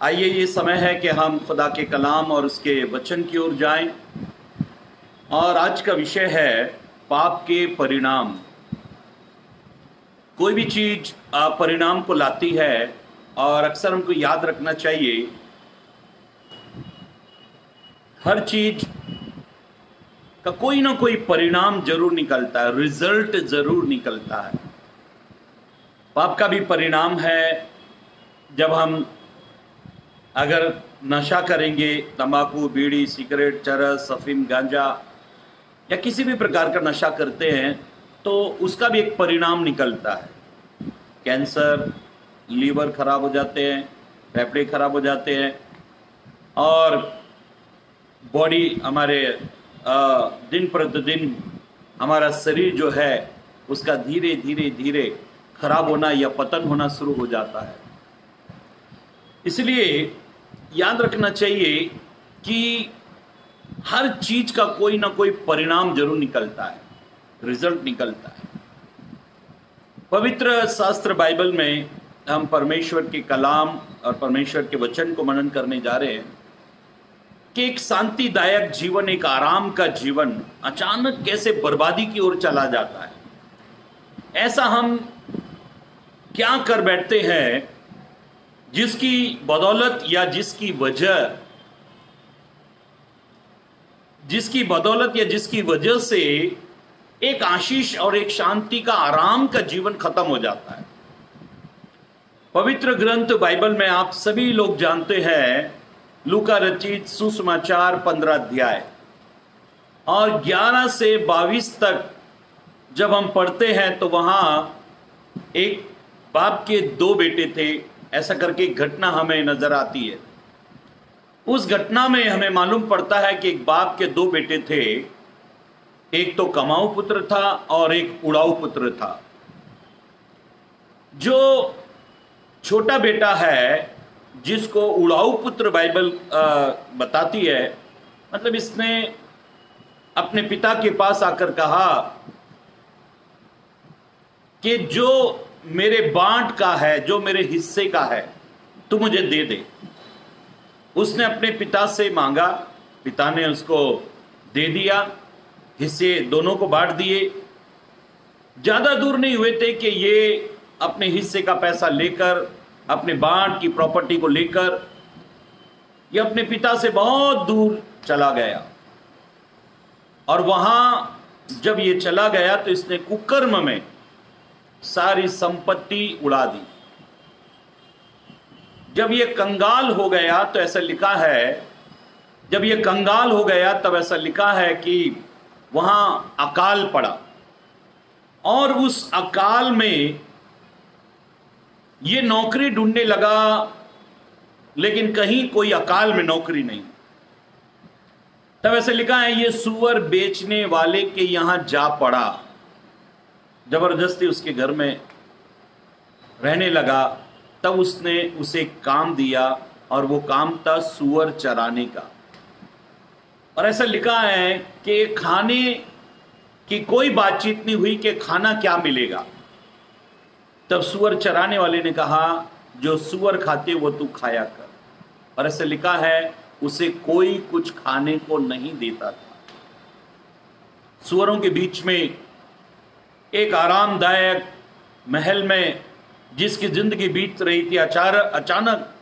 आइए, ये समय है कि हम खुदा के कलाम और उसके वचन की ओर जाएं। और आज का विषय है पाप के परिणाम। कोई भी चीज़ परिणाम को लाती है और अक्सर हमको याद रखना चाहिए, हर चीज़ का कोई ना कोई परिणाम जरूर निकलता है, रिजल्ट जरूर निकलता है। पाप का भी परिणाम है जब हम अगर नशा करेंगे, तंबाकू, बीड़ी, सिगरेट, चरस, अफीम, गांजा या किसी भी प्रकार का नशा करते हैं तो उसका भी एक परिणाम निकलता है। कैंसर, लीवर खराब हो जाते हैं, फेफड़े खराब हो जाते हैं और बॉडी हमारे दिन प्रतिदिन हमारा शरीर जो है उसका धीरे धीरे धीरे खराब होना या पतन होना शुरू हो जाता है। इसलिए याद रखना चाहिए कि हर चीज का कोई ना कोई परिणाम जरूर निकलता है, रिजल्ट निकलता है। पवित्र शास्त्र बाइबल में हम परमेश्वर के कलाम और परमेश्वर के वचन को मनन करने जा रहे हैं कि एक शांतिदायक जीवन, एक आराम का जीवन अचानक कैसे बर्बादी की ओर चला जाता है। ऐसा हम क्या कर बैठते हैं जिसकी बदौलत या जिसकी वजह से एक आशीष और एक शांति का, आराम का जीवन खत्म हो जाता है। पवित्र ग्रंथ बाइबल में आप सभी लोग जानते हैं, लूका रचित सुसमाचार 15 अध्याय और 11 से 22 तक जब हम पढ़ते हैं तो वहां एक बाप के 2 बेटे थे, ऐसा करके एक घटना हमें नजर आती है। उस घटना में हमें मालूम पड़ता है कि एक बाप के 2 बेटे थे, एक तो कमाऊ पुत्र था और एक उड़ाऊ पुत्र था। जो छोटा बेटा है, जिसको उड़ाऊ पुत्र बाइबल बताती है, मतलब इसने अपने पिता के पास आकर कहा कि जो मेरे बांट का है, जो मेरे हिस्से का है, तू मुझे दे दे। उसने अपने पिता से मांगा, पिता ने उसको दे दिया, हिस्से दोनों को बांट दिए। ज्यादा दूर नहीं हुए थे कि ये अपने हिस्से का पैसा लेकर, अपने बांट की प्रॉपर्टी को लेकर ये अपने पिता से बहुत दूर चला गया। और वहां जब ये चला गया तो इसने कुकर्म में सारी संपत्ति उड़ा दी। जब ये कंगाल हो गया तो ऐसा लिखा है, जब ये कंगाल हो गया तब ऐसा लिखा है कि वहां अकाल पड़ा और उस अकाल में ये नौकरी ढूंढने लगा, लेकिन कहीं कोई अकाल में नौकरी नहीं। तब ऐसे लिखा है, ये सुअर बेचने वाले के यहां जा पड़ा। जबरदस्ती उसके घर में रहने लगा। तब उसने उसे काम दिया और वो काम था सुअर चराने का। और ऐसा लिखा है कि खाने की कोई बातचीत नहीं हुई कि खाना क्या मिलेगा। तब सुअर चराने वाले ने कहा, जो सुअर खाते वो तू खाया कर। और ऐसे लिखा है, उसे कोई कुछ खाने को नहीं देता था। सुअरों के बीच में एक आरामदायक महल में जिसकी जिंदगी बीत रही थी, अचानक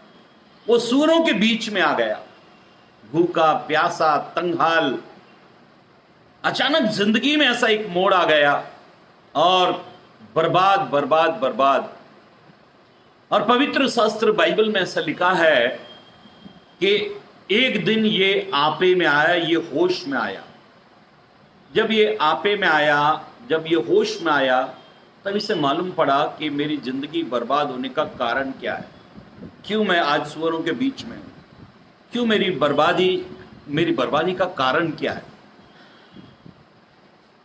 वो सुअरों के बीच में आ गया, भूखा प्यासा तंगहाल। अचानक जिंदगी में ऐसा एक मोड़ आ गया और बर्बाद बर्बाद बर्बाद। और पवित्र शास्त्र बाइबल में ऐसा लिखा है कि एक दिन ये आपे में आया, ये होश में आया। जब ये आपे में आया, जब ये होश में आया, तब इसे मालूम पड़ा कि मेरी जिंदगी बर्बाद होने का कारण क्या है, क्यों मैं आज सुअरों के बीच में हूं, क्यों मेरी बर्बादी का कारण क्या है।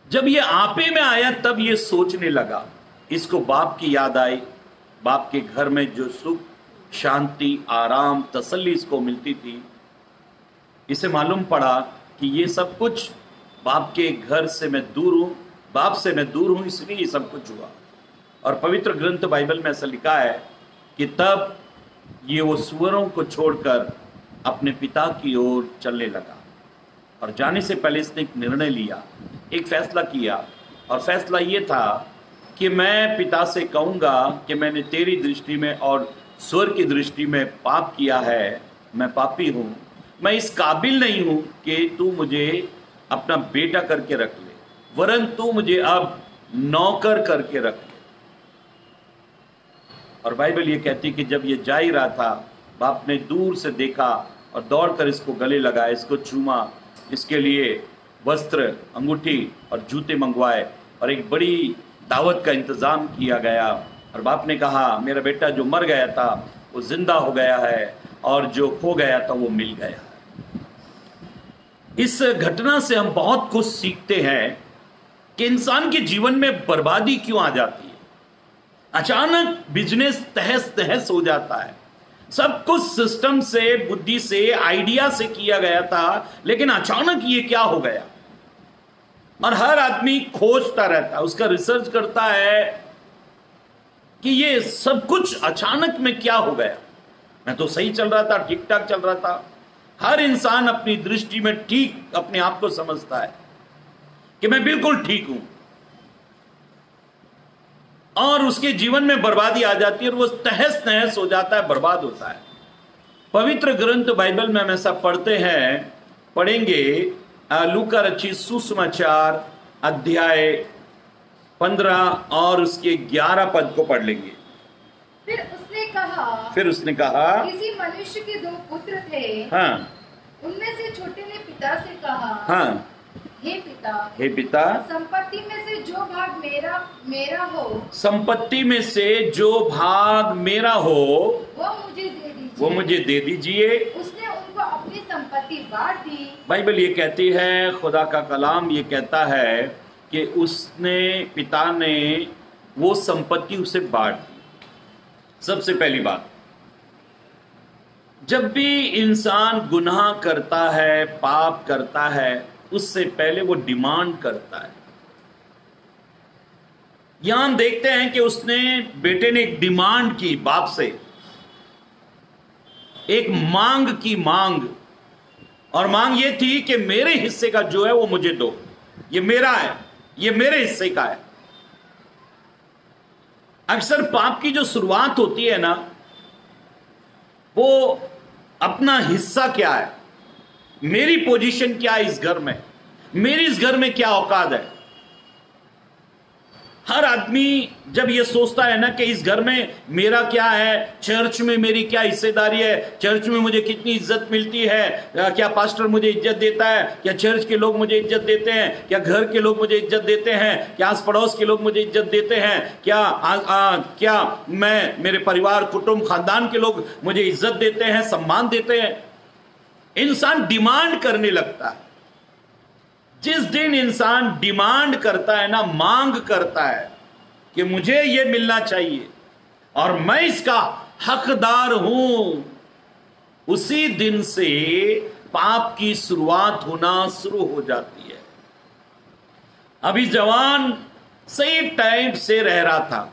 जब ये आपे में आया तब ये सोचने लगा, इसको बाप की याद आई। बाप के घर में जो सुख, शांति, आराम, तसल्ली इसको मिलती थी, इसे मालूम पड़ा कि ये सब कुछ बाप के घर से मैं दूर हूं, बाप से मैं दूर हूं, इसलिए ये सब कुछ हुआ। और पवित्र ग्रंथ बाइबल में ऐसा लिखा है कि तब ये वो सुअरों को छोड़कर अपने पिता की ओर चलने लगा। और जाने से पहले इसने एक निर्णय लिया, एक फैसला किया, और फैसला ये था कि मैं पिता से कहूँगा कि मैंने तेरी दृष्टि में और सुअर की दृष्टि में पाप किया है, मैं पापी हूँ, मैं इस काबिल नहीं हूँ कि तू मुझे अपना बेटा करके रख ले, वरन तू मुझे अब नौकर करके रख ले। और बाइबल ये कहती कि जब ये जा ही रहा था, बाप ने दूर से देखा और दौड़कर इसको गले लगाया, इसको चूमा, इसके लिए वस्त्र, अंगूठी और जूते मंगवाए और एक बड़ी दावत का इंतजाम किया गया। और बाप ने कहा, मेरा बेटा जो मर गया था वो जिंदा हो गया है, और जो खो गया था वो मिल गया। इस घटना से हम बहुत कुछ सीखते हैं कि इंसान के जीवन में बर्बादी क्यों आ जाती है। अचानक बिजनेस तहस नहस हो जाता है। सब कुछ सिस्टम से, बुद्धि से, आइडिया से किया गया था, लेकिन अचानक ये क्या हो गया। और हर आदमी खोजता रहता है, उसका रिसर्च करता है कि ये सब कुछ अचानक में क्या हो गया। मैं तो सही चल रहा था, ठीक ठाक चल रहा था। हर इंसान अपनी दृष्टि में ठीक अपने आप को समझता है कि मैं बिल्कुल ठीक हूं, और उसके जीवन में बर्बादी आ जाती है और वो तहस नहस हो जाता है, बर्बाद होता है। पवित्र ग्रंथ बाइबल में हम ऐसा पढ़ेंगे। लूका रचित सुसमाचार अध्याय 15 और उसके 11 पद को पढ़ लेंगे। फिर उसने कहा किसी मनुष्य के 2 पुत्र थे। हाँ। उनमें से छोटे ने पिता से कहा, हाँ, हे पिता, संपत्ति में से जो भाग मेरा हो, संपत्ति में से जो भाग मेरा हो वो मुझे दे दीजिए। उसने उनको अपनी संपत्ति बांट दी। बाइबल ये कहती है, खुदा का कलाम ये कहता है कि पिता ने वो संपत्ति उसे बांट दी। सबसे पहली बात, जब भी इंसान गुनाह करता है, पाप करता है, उससे पहले वो डिमांड करता है। यहां हम देखते हैं कि बेटे ने एक डिमांड की बाप से, एक मांग की मांग, और मांग ये थी कि मेरे हिस्से का जो है वो मुझे दो, ये मेरा है, ये मेरे हिस्से का है। अक्सर पाप की जो शुरुआत होती है ना, वो अपना हिस्सा क्या है, मेरी पोजीशन क्या है इस घर में, मेरी इस घर में क्या औकात है। हर आदमी जब ये सोचता है ना कि इस घर में मेरा क्या है, चर्च में मेरी क्या हिस्सेदारी है, चर्च में मुझे कितनी इज्जत मिलती है, क्या पास्टर मुझे इज्जत देता है, क्या चर्च के लोग मुझे इज्जत देते हैं, क्या घर के लोग मुझे इज्जत देते हैं, क्या आस पड़ोस के लोग मुझे इज्जत देते हैं, क्या मेरे परिवार, कुटुंब, खानदान के लोग मुझे इज्जत देते हैं, सम्मान देते हैं। इंसान डिमांड करने लगता है। जिस दिन इंसान डिमांड करता है ना, मांग करता है कि मुझे ये मिलना चाहिए और मैं इसका हकदार हूं, उसी दिन से पाप की शुरुआत होना शुरू हो जाती है। अभी जवान सही टाइम से रह रहा था,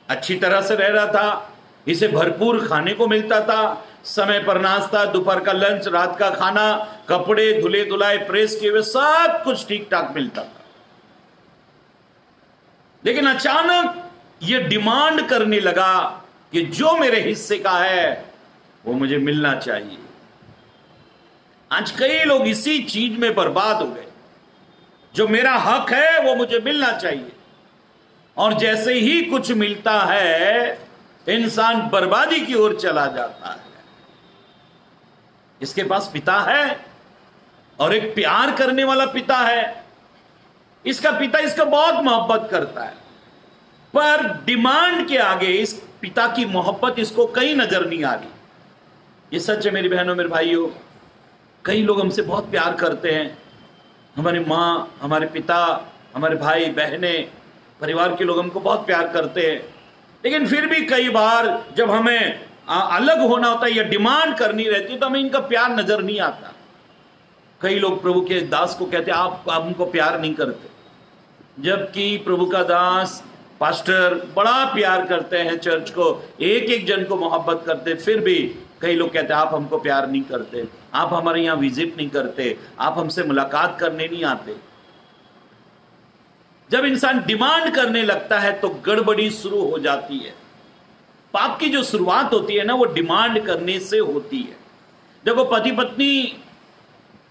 अच्छी तरह से रह रहा था, इसे भरपूर खाने को मिलता था, समय पर नाश्ता, दोपहर का लंच, रात का खाना, कपड़े धुले धुलाए, प्रेस किए हुए, सब कुछ ठीक ठाक मिलता था। लेकिन अचानक ये डिमांड करने लगा कि जो मेरे हिस्से का है वो मुझे मिलना चाहिए। आज कई लोग इसी चीज में बर्बाद हो गए, जो मेरा हक है वो मुझे मिलना चाहिए, और जैसे ही कुछ मिलता है इंसान बर्बादी की ओर चला जाता है। इसके पास पिता है और एक प्यार करने वाला पिता है, इसका पिता इसका बहुत मोहब्बत करता है, पर डिमांड के आगे इस पिता की मोहब्बत इसको कहीं नजर नहीं आ रही। ये सच है मेरी बहनों, मेरे भाइयों, कई लोग हमसे बहुत प्यार करते हैं, हमारी माँ, हमारे पिता, हमारे भाई बहने, परिवार के लोग हमको बहुत प्यार करते हैं, लेकिन फिर भी कई बार जब हमें अलग होना होता है या डिमांड करनी रहती है तो हमें इनका प्यार नजर नहीं आता। कई लोग प्रभु के दास को कहते हैं आप हमको प्यार नहीं करते, जबकि प्रभु का दास पास्टर बड़ा प्यार करते हैं चर्च को, एक एक जन को मोहब्बत करते, फिर भी कई लोग कहते हैं आप हमको प्यार नहीं करते, आप हमारे यहाँ विजिट नहीं करते, आप हमसे मुलाकात करने नहीं आते। जब इंसान डिमांड करने लगता है तो गड़बड़ी शुरू हो जाती है। पाप की जो शुरुआत होती है ना, वो डिमांड करने से होती है। देखो, पति पत्नी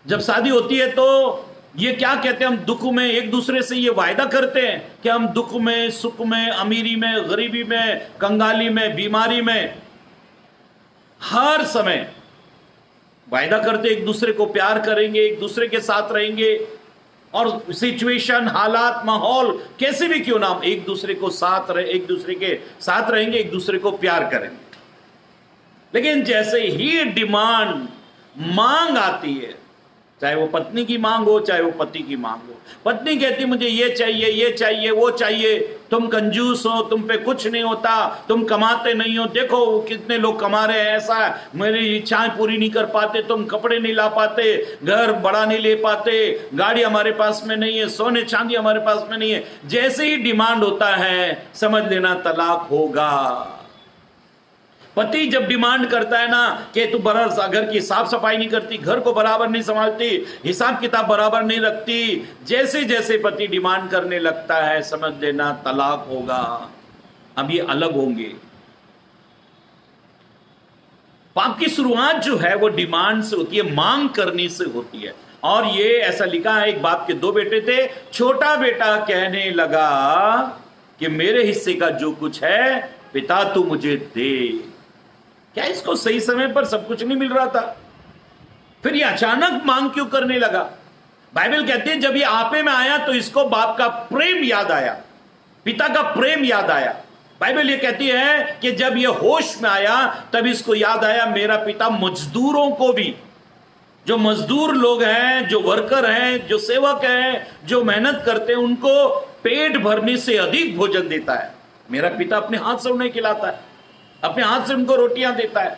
जब शादी होती है तो ये क्या कहते हैं, हम दुख में एक दूसरे से ये वायदा करते हैं कि हम दुख में, सुख में, अमीरी में, गरीबी में, कंगाली में, बीमारी में, हर समय वायदा करते एक दूसरे को प्यार करेंगे, एक दूसरे के साथ रहेंगे, और सिचुएशन, हालात, माहौल कैसे भी क्यों ना, हम एक दूसरे को साथ रहे, एक दूसरे के साथ रहेंगे, एक दूसरे को प्यार करेंगे। लेकिन जैसे ही डिमांड, मांग आती है, चाहे वो पत्नी की मांग हो, चाहे वो पति की मांग हो, पत्नी कहती मुझे ये चाहिए, ये चाहिए, वो चाहिए, तुम कंजूस हो, तुम पे कुछ नहीं होता, तुम कमाते नहीं हो, देखो कितने लोग कमा रहे हैं, ऐसा मेरी इच्छाएं पूरी नहीं कर पाते, तुम कपड़े नहीं ला पाते, घर बड़ा नहीं ले पाते, गाड़ी हमारे पास में नहीं है, सोने चांदी हमारे पास में नहीं है। जैसे ही डिमांड होता है, समझ लेना तलाक होगा। पति जब डिमांड करता है ना कि तू बराबर घर की साफ सफाई नहीं करती, घर को बराबर नहीं संभालती, हिसाब किताब बराबर नहीं रखती, जैसे जैसे पति डिमांड करने लगता है, समझ लेना तलाक होगा। अब ये अलग होंगे। पाप की शुरुआत जो है वो डिमांड से होती है, मांग करने से होती है। और ये ऐसा लिखा है, एक बाप के दो बेटे थे, छोटा बेटा कहने लगा कि मेरे हिस्से का जो कुछ है पिता तू मुझे दे। क्या इसको सही समय पर सब कुछ नहीं मिल रहा था? फिर ये अचानक मांग क्यों करने लगा? बाइबल कहती है जब ये आपे में आया तो इसको बाप का प्रेम याद आया, पिता का प्रेम याद आया। बाइबल ये कहती है कि जब ये होश में आया तब इसको याद आया मेरा पिता मजदूरों को भी, जो मजदूर लोग हैं, जो वर्कर हैं, जो सेवक हैं, जो मेहनत करते हैं, उनको पेट भरने से अधिक भोजन देता है। मेरा पिता अपने हाथ से उन्हें खिलाता है, अपने हाथ से उनको रोटियां देता है,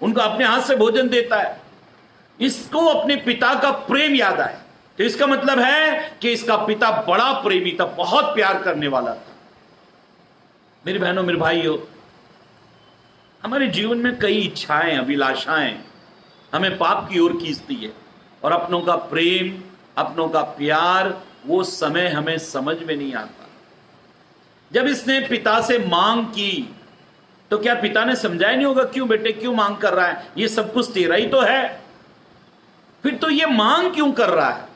उनको अपने हाथ से भोजन देता है। इसको अपने पिता का प्रेम याद आया, तो इसका मतलब है कि इसका पिता बड़ा प्रेमी था, बहुत प्यार करने वाला था। मेरी बहनों, मेरे भाइयों, हमारे जीवन में कई इच्छाएं, अभिलाषाएं हमें पाप की ओर खींचती है, और अपनों का प्रेम, अपनों का प्यार वो समय हमें समझ में नहीं आता। जब इसने पिता से मांग की तो क्या पिता ने समझाया नहीं होगा, क्यों बेटे क्यों मांग कर रहा है, ये सब कुछ तेरा ही तो है, फिर तो ये मांग क्यों कर रहा है?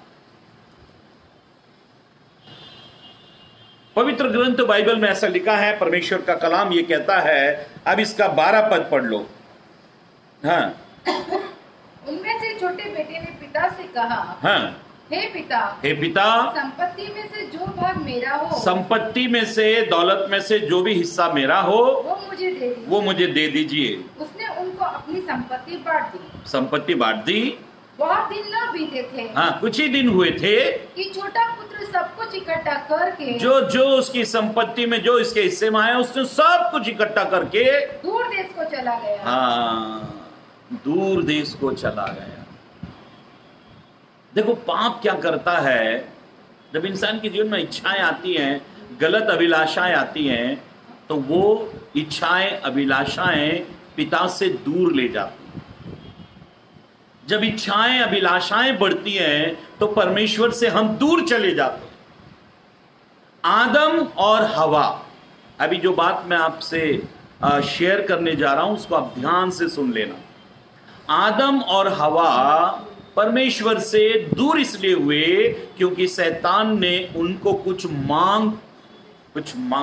पवित्र ग्रंथ बाइबल में ऐसा लिखा है, परमेश्वर का कलाम ये कहता है, अब इसका 12 पद पढ़ लो। हाँ, उनमें से छोटे बेटे ने पिता से कहा, हाँ, हे पिता, हे पिता, संपत्ति में से जो भाग मेरा हो, संपत्ति में से, दौलत में से जो भी हिस्सा मेरा हो वो मुझे दे दीजिए। वो मुझे दे दीजिए। उसने उनको अपनी संपत्ति बांट दी। संपत्ति बांट दी। बहुत दिन न बीते थे, हाँ, कुछ ही दिन हुए थे कि छोटा पुत्र सब कुछ इकट्ठा करके, जो उसकी संपत्ति में, जो इसके हिस्से में आया, उसने सब कुछ इकट्ठा करके दूर देश को चला गया। हाँ, दूर देश को चला गया। देखो, पाप क्या करता है, जब इंसान के जीवन में इच्छाएं आती हैं, गलत अभिलाषाएं आती हैं, तो वो इच्छाएं, अभिलाषाएं पिता से दूर ले जाती हैं। जब इच्छाएं, अभिलाषाएं बढ़ती हैं तो परमेश्वर से हम दूर चले जाते हैं। आदम और हवा, अभी जो बात मैं आपसे शेयर करने जा रहा हूं उसको आप ध्यान से सुन लेना। आदम और हवा परमेश्वर से दूर इसलिए हुए क्योंकि शैतान ने उनको कुछ मांग,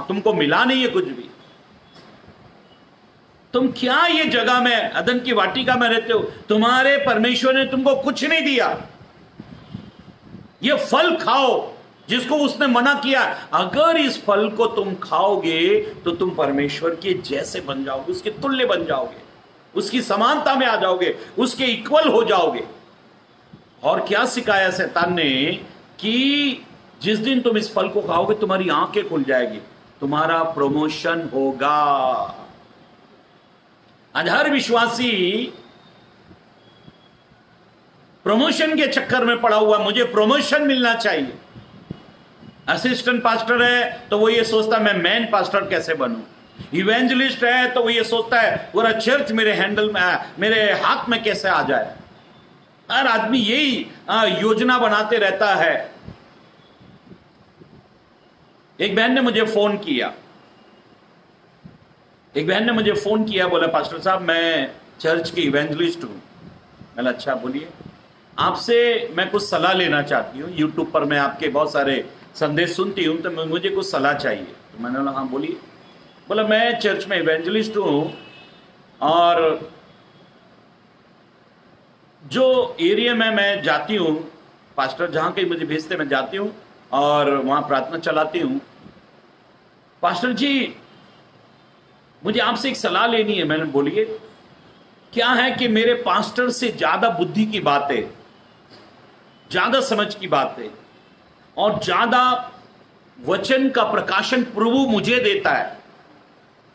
तुमको मिला नहीं है कुछ भी, तुम क्या ये जगह में, अदन की वाटिका में रहते हो, तुम्हारे परमेश्वर ने तुमको कुछ नहीं दिया, ये फल खाओ जिसको उसने मना किया। अगर इस फल को तुम खाओगे तो तुम परमेश्वर के जैसे बन जाओगे, उसके तुल्य बन जाओगे, उसकी समानता में आ जाओगे, उसके इक्वल हो जाओगे। और क्या सिखाया शैतान ने कि जिस दिन तुम इस फल को खाओगे तुम्हारी आंखें खुल जाएगी, तुम्हारा प्रमोशन होगा। आज हर विश्वासी प्रमोशन के चक्कर में पड़ा हुआ, मुझे प्रमोशन मिलना चाहिए। असिस्टेंट पास्टर है तो वो ये सोचता है मैं मेन पास्टर कैसे बनूं। इवेंजलिस्ट है तो वो ये सोचता है पूरा चर्च मेरे हैंडल में, मेरे हाथ में कैसे आ जाए। हर आदमी यही योजना बनाते रहता है। एक बहन ने मुझे फोन किया, बोला पास्टर साहब मैं चर्च की इवेंजलिस्ट हूं। मैंने अच्छा बोलिए, आपसे मैं कुछ सलाह लेना चाहती हूँ। यूट्यूब पर मैं आपके बहुत सारे संदेश सुनती हूँ तो मुझे कुछ सलाह चाहिए। तो मैंने बोला हाँ बोलिए। बोला मैं चर्च में इवेंजलिस्ट हूँ और जो एरिया में मैं जाती हूँ, पास्टर जहाँ कहीं मुझे भेजते मैं जाती हूँ और वहाँ प्रार्थना चलाती हूँ। पास्टर जी मुझे आपसे एक सलाह लेनी है। मैंने बोलिए। क्या है कि मेरे पास्टर से ज्यादा बुद्धि की बातें, ज्यादा समझ की बातें और ज्यादा वचन का प्रकाशन प्रभु मुझे देता है।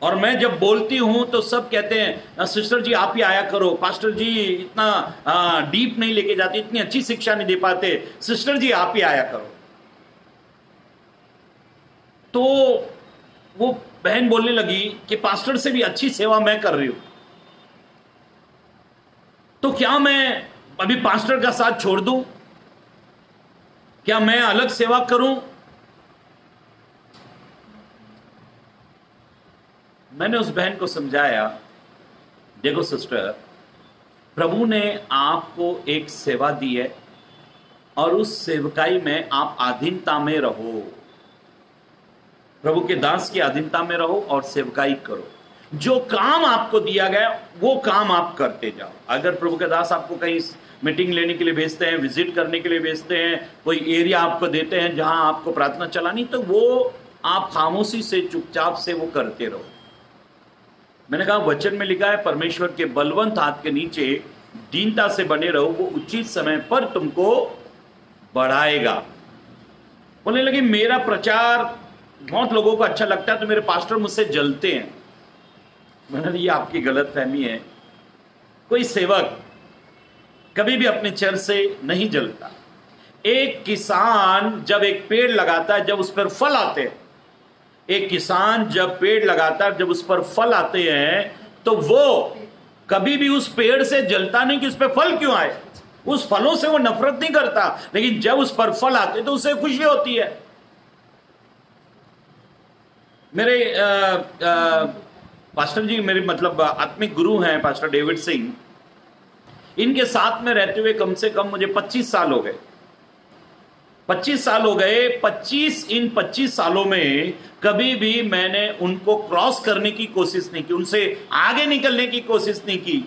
और मैं जब बोलती हूं तो सब कहते हैं सिस्टर जी आप ही आया करो, पास्टर जी इतना डीप नहीं लेके जाते, इतनी अच्छी शिक्षा नहीं दे पाते, सिस्टर जी आप ही आया करो। तो वो बहन बोलने लगी कि पास्टर से भी अच्छी सेवा मैं कर रही हूं, तो क्या मैं अभी पास्टर का साथ छोड़ दूं? क्या मैं अलग सेवा करूं? मैंने उस बहन को समझाया, देखो सिस्टर, प्रभु ने आपको एक सेवा दी है और उस सेवकाई में आप अधीनता में रहो। प्रभु के दास की अधीनता में रहो और सेवकाई करो। जो काम आपको दिया गया वो काम आप करते जाओ। अगर प्रभु के दास आपको कहीं मीटिंग लेने के लिए भेजते हैं, विजिट करने के लिए भेजते हैं, कोई एरिया आपको देते हैं जहां आपको प्रार्थना चलानी, तो वो आप खामोशी से चुपचाप से वो करते रहो। मैंने कहा वचन में लिखा है परमेश्वर के बलवंत हाथ के नीचे दीनता से बने रहो, वो उचित समय पर तुमको बढ़ाएगा। बोलने लगे मेरा प्रचार बहुत लोगों को अच्छा लगता है तो मेरे पास्टर मुझसे जलते हैं। मैंने कहा ये आपकी गलत फहमी है। कोई सेवक कभी भी अपने चर्च से नहीं जलता। एक किसान जब एक पेड़ लगाता है, जब उस पर फल आते हैं, एक किसान जब पेड़ लगाता है, जब उस पर फल आते हैं, तो वो कभी भी उस पेड़ से जलता नहीं कि उस पर फल क्यों आए। उस फलों से वो नफरत नहीं करता, लेकिन जब उस पर फल आते तो उसे खुशी होती है। मेरे पास्टर जी, मेरे मतलब आत्मिक गुरु हैं पास्टर डेविड सिंह, इनके साथ में रहते हुए कम से कम मुझे 25 साल हो गए। 25 साल हो गए। 25 सालों में कभी भी मैंने उनको क्रॉस करने की कोशिश नहीं की, उनसे आगे निकलने की कोशिश नहीं की,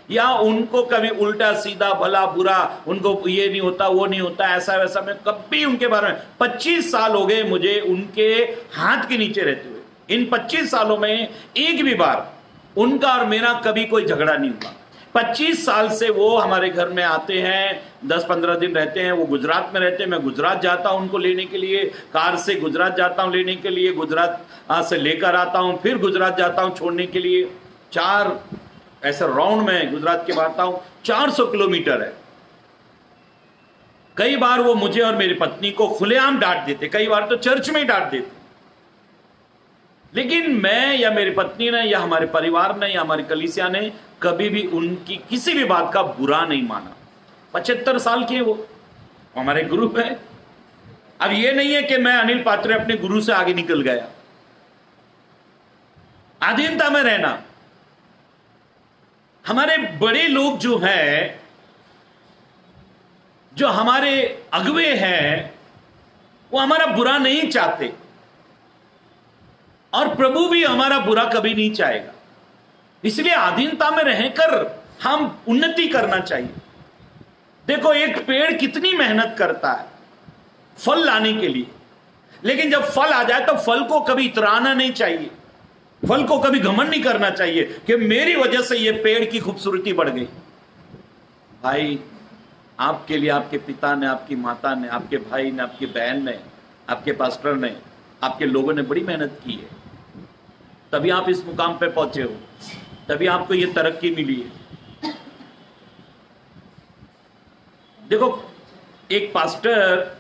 या उनको कभी उल्टा सीधा भला बुरा, उनको ये नहीं होता वो नहीं होता ऐसा वैसा, मैं कभी उनके बारे में 25 साल हो गए मुझे उनके हाथ के नीचे रहते हुए। इन 25 सालों में एक भी बार उनका और मेरा कभी कोई झगड़ा नहीं हुआ। 25 साल से वो हमारे घर में आते हैं, 10-15 दिन रहते हैं। वो गुजरात में रहते हैं, मैं गुजरात जाता हूं उनको लेने के लिए, कार से गुजरात जाता हूं लेने के लिए, गुजरात से लेकर आता हूं, फिर गुजरात जाता हूं छोड़ने के लिए। 4 ऐसे राउंड में गुजरात के बाहर हूं, 400 किलोमीटर है। कई बार वो मुझे और मेरी पत्नी को खुलेआम डांट देते, कई बार तो चर्च में ही डांट देते, लेकिन मैं या मेरी पत्नी ने या हमारे परिवार ने या हमारी कलीसिया ने कभी भी उनकी किसी भी बात का बुरा नहीं माना। 75 साल के वो हमारे गुरु है। अब ये नहीं है कि मैं अनिल पात्रे अपने गुरु से आगे निकल गया। अधीनता में रहना। हमारे बड़े लोग जो हैं, जो हमारे अगुवे हैं, वो हमारा बुरा नहीं चाहते और प्रभु भी हमारा बुरा कभी नहीं चाहेगा। इसलिए अधीनता में रहकर हम उन्नति करना चाहिए। देखो एक पेड़ कितनी मेहनत करता है फल लाने के लिए, लेकिन जब फल आ जाए तो फल को कभी इतराना नहीं चाहिए, फल को कभी घमंड नहीं करना चाहिए कि मेरी वजह से ये पेड़ की खूबसूरती बढ़ गई। भाई आपके लिए आपके पिता ने, आपकी माता ने, आपके भाई ने, आपकी बहन ने, आपके पास्टर ने, आपके लोगों ने बड़ी मेहनत की है, तभी आप इस मुकाम पे पहुंचे हो, तभी आपको ये तरक्की मिली है। देखो एक पास्टर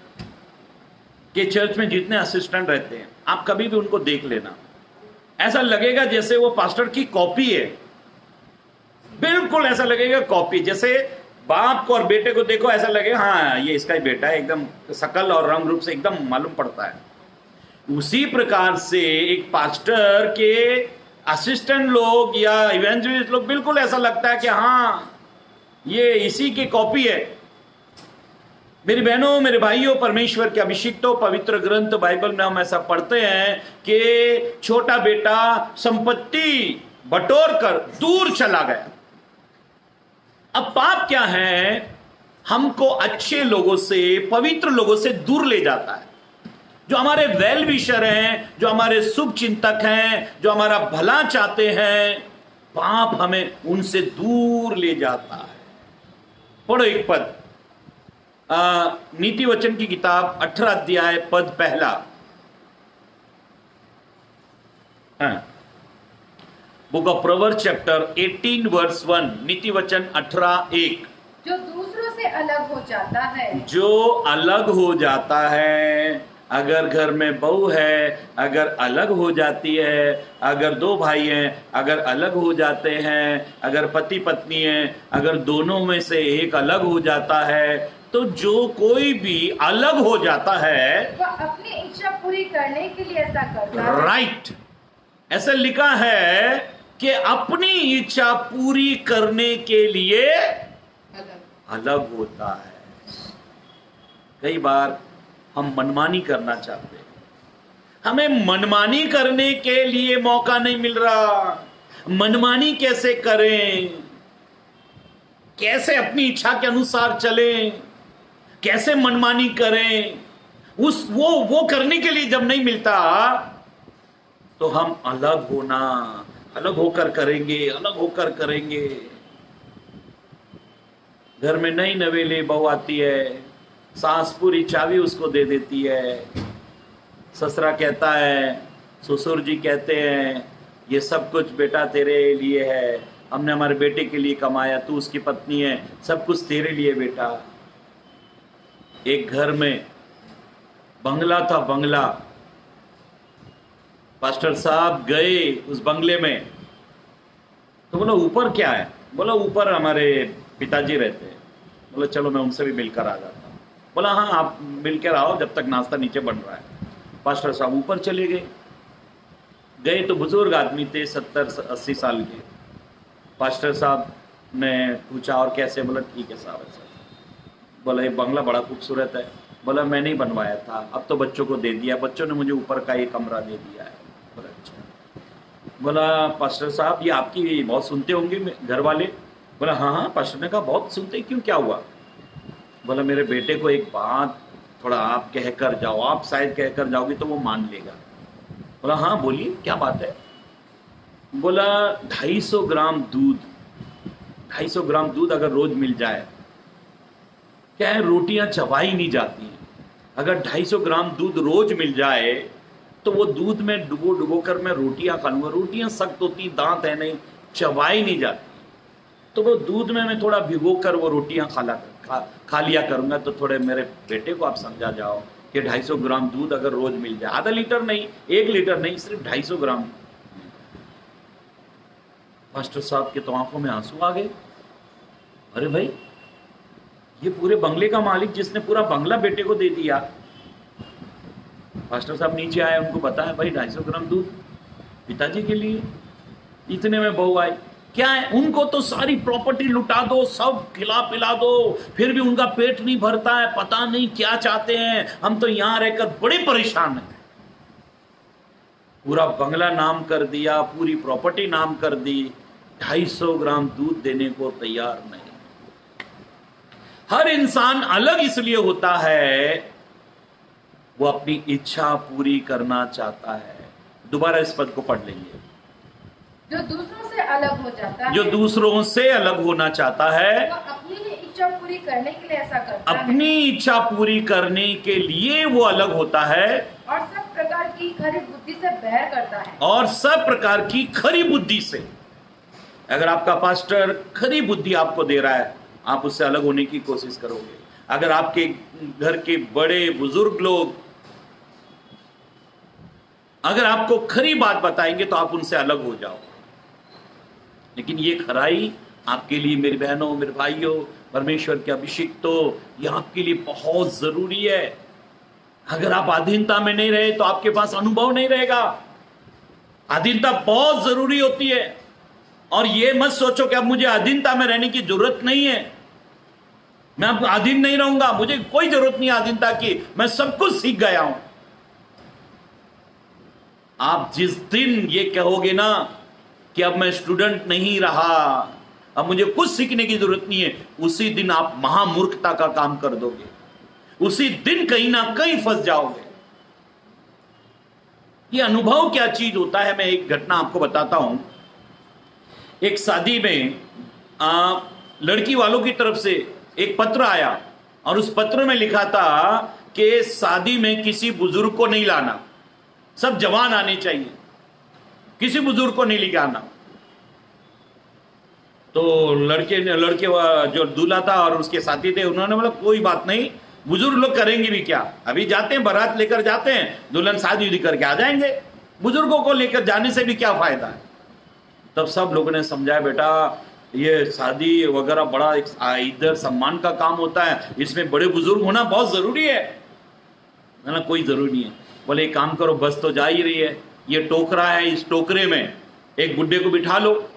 कि चर्च में जितने असिस्टेंट रहते हैं आप कभी भी उनको देख लेना, ऐसा लगेगा जैसे वो पास्टर की कॉपी है, बिल्कुल ऐसा लगेगा कॉपी। जैसे बाप को और बेटे को देखो ऐसा लगेगा हाँ ये इसका ही बेटा है, एकदम शकल और रंग रूप से एकदम मालूम पड़ता है। उसी प्रकार से एक पास्टर के असिस्टेंट लोग या इवेंजलिस्ट लोग बिल्कुल ऐसा लगता है कि हाँ ये इसी की कॉपी है। मेरी बहनों मेरे भाइयों, परमेश्वर के अभिषिक्तों, पवित्र ग्रंथ बाइबल में हम ऐसा पढ़ते हैं कि छोटा बेटा संपत्ति बटोर कर दूर चला गया। अब पाप क्या है, हमको अच्छे लोगों से, पवित्र लोगों से दूर ले जाता है। जो हमारे वेल विशर हैं, जो हमारे शुभ चिंतक हैं, जो हमारा भला चाहते हैं, पाप हमें उनसे दूर ले जाता है। पढ़ो एक पद, नीति वचन की किताब 18 अध्याय पद पहला। Book of proverbs chapter 18 verse 1, नीति वचन 18:1। जो दूसरों से अलग हो जाता है, जो अलग हो जाता है, अगर घर में बहू है अगर अलग हो जाती है, अगर दो भाई हैं अगर अलग हो जाते हैं, अगर पति पत्नी है अगर दोनों में से एक अलग हो जाता है, तो जो कोई भी अलग हो जाता है वह अपनी इच्छा पूरी करने के लिए ऐसा करता है। राइट, ऐसा लिखा है कि अपनी इच्छा पूरी करने के लिए अलग होता है। कई बार हम मनमानी करना चाहते हैं, हमें मनमानी करने के लिए मौका नहीं मिल रहा। मनमानी कैसे करें, कैसे अपनी इच्छा के अनुसार चलें, कैसे मनमानी करें, वो करने के लिए जब नहीं मिलता तो हम अलग होकर करेंगे। घर में नई नवेली बहू आती है, सास पूरी चाबी उसको दे देती है, ससुरा कहता है, ससुर जी कहते हैं ये सब कुछ बेटा तेरे लिए है, हमने हमारे बेटे के लिए कमाया, तू उसकी पत्नी है, सब कुछ तेरे लिए बेटा। एक घर में बंगला था, बंगला, पास्टर साहब गए उस बंगले में, तो बोला ऊपर क्या है, बोला ऊपर हमारे पिताजी रहते हैं। बोला चलो मैं उनसे भी मिलकर आ जाता हूँ। बोला हाँ आप मिलकर आओ, जब तक नाश्ता नीचे बन रहा है। पास्टर साहब ऊपर चले गए तो बुजुर्ग आदमी थे, 70-80 साल के। पास्टर साहब ने पूछा और कैसे, बोला ठीक है साहब ऐसा। बोला ये बंगला बड़ा खूबसूरत है। बोला मैंने ही बनवाया था, अब तो बच्चों को दे दिया, बच्चों ने मुझे ऊपर का एक कमरा दे दिया है। बोला अच्छा। बोला पास्टर साहब ये आपकी बहुत सुनते होंगे घर वाले। बोला हाँ पास्टर ने कहा बहुत सुनते, क्यों क्या हुआ। बोला मेरे बेटे को एक बात थोड़ा आप कहकर जाओ, आप शायद कहकर जाओगे तो वो मान लेगा। बोला हाँ बोलिए क्या बात है। बोला 250 ग्राम दूध, 250 ग्राम दूध अगर रोज मिल जाए, क्या है रोटियां चबाई नहीं जाती हैं, अगर 250 ग्राम दूध रोज मिल जाए तो वो दूध में डुबो कर मैं रोटियां खा लूंगा। रोटियां सख्त होती, दांत है नहीं, चबाई नहीं जाती, तो वो दूध में मैं थोड़ा भिगो कर वो रोटियां खा लिया करूंगा। तो थोड़े मेरे बेटे को आप समझा जाओ कि 250 ग्राम दूध अगर रोज मिल जाए, आधा लीटर नहीं, 1 लीटर नहीं, सिर्फ 250 ग्राम। मास्टर साहब के तो आंखों में आंसू आ गए। अरे भाई ये पूरे बंगले का मालिक जिसने पूरा बंगला बेटे को दे दिया। मास्टर साहब नीचे आए, उनको बताया भाई 250 ग्राम दूध पिताजी के लिए। इतने में बहू आई, क्या है उनको तो सारी प्रॉपर्टी लुटा दो, सब खिला पिला दो, फिर भी उनका पेट नहीं भरता है, पता नहीं क्या चाहते हैं, हम तो यहां रहकर बड़े परेशान हैं। पूरा बंगला नाम कर दिया, पूरी प्रॉपर्टी नाम कर दी, 250 ग्राम दूध देने को तैयार नहीं। हर इंसान अलग इसलिए होता है, वो अपनी इच्छा पूरी करना चाहता है। दोबारा इस पद को पढ़ लेंगे। जो दूसरों से अलग हो जाता है, जो दूसरों से अलग होना चाहता है, वो अपनी इच्छा पूरी करने के लिए ऐसा करता है। अपनी इच्छा पूरी करने के लिए वो अलग होता है और सब प्रकार की खरी बुद्धि से बैर करता है। और सब प्रकार की खरी बुद्धि से। अगर आपका पास्टर खरी बुद्धि आपको दे रहा है, आप उससे अलग होने की कोशिश करोगे। अगर आपके घर के बड़े बुजुर्ग लोग अगर आपको खरी बात बताएंगे तो आप उनसे अलग हो जाओ। लेकिन ये खराई आपके लिए मेरी बहनों, मेरे भाइयों, परमेश्वर के अभिषिक्तो, ये आपके लिए बहुत जरूरी है। अगर आप अधीनता में नहीं रहे तो आपके पास अनुभव नहीं रहेगा। अधीनता बहुत जरूरी होती है। और ये मत सोचो कि अब मुझे अधीनता में रहने की जरूरत नहीं है, मैं अब अधीन नहीं रहूंगा, मुझे कोई जरूरत नहीं अधीनता की, मैं सब कुछ सीख गया हूं। आप जिस दिन ये कहोगे ना कि अब मैं स्टूडेंट नहीं रहा, अब मुझे कुछ सीखने की जरूरत नहीं है, उसी दिन आप महामूर्खता का काम कर दोगे, उसी दिन कहीं ना कहीं फंस जाओगे। ये अनुभव क्या चीज होता है, मैं एक घटना आपको बताता हूं। एक शादी में लड़की वालों की तरफ से एक पत्र आया और उस पत्र में लिखा था कि शादी में किसी बुजुर्ग को नहीं लाना, सब जवान आने चाहिए, किसी बुजुर्ग को नहीं लेके आना। तो लड़के जो दूल्हा था और उसके साथी थे, उन्होंने बोला कोई बात नहीं, बुजुर्ग लोग करेंगे भी क्या, अभी जाते हैं, बारात लेकर जाते हैं, दुल्हन शादी उदी करके आ जाएंगे, बुजुर्गों को लेकर जाने से भी क्या फायदा है। तब सब लोगों ने समझाया, बेटा ये शादी वगैरह बड़ा इधर सम्मान का काम होता है, इसमें बड़े बुजुर्ग होना बहुत जरूरी है। ना कोई जरूरी नहीं है। बोले एक काम करो, बस तो जा ही रही है, ये टोकरा है, इस टोकरे में एक बुड्ढे को बिठा लो।